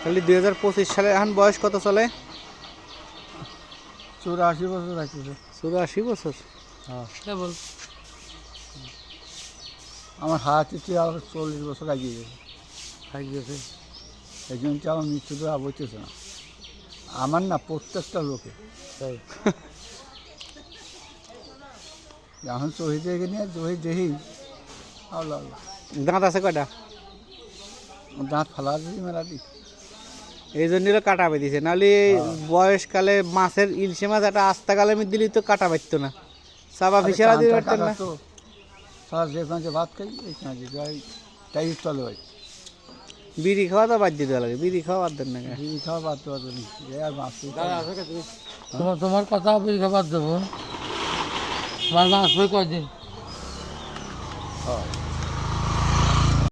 তাহলে 2025 সালে এখন বয়স কত চলে? 84 বছর আছে। 84 বছর। হ্যাঁ বল। আমার হাতে আবার 40 বছর আগিয়ে গেছে। এই জন্য আমার মৃত্যুটা বলতেছে না, আমার না প্রত্যেকটা লোকে তাই। এখন চহি দেখে নিয়ে চহি দেখি আল্লাহ আল্লাহ। দাঁত আছে কয়টা? দাঁত ফালা দিই মেলা দিই। এই জন্য কাটা বেঁধেছে, নাহলে বয়সকালে মাছের ইলশে মাছ একটা আস্তাকালে দিলি তো কাটা বাঁধতো না, চাপা ফিসারা দিতে পারতেন না। সারা যে কাঁচে ভাত খাই এই কাঁচে যাই তাই চলে ভাই। বিড়ি খাওয়া তো বাদ দিতে লাগে, বিড়ি খাওয়া বাদ দেন না। বিড়ি খাওয়া বাদ দেওয়া যাবে আর মাছ। তোমার কথা বিড়ি খাবার দেবো, তোমার মাছ কয়দিন? হয়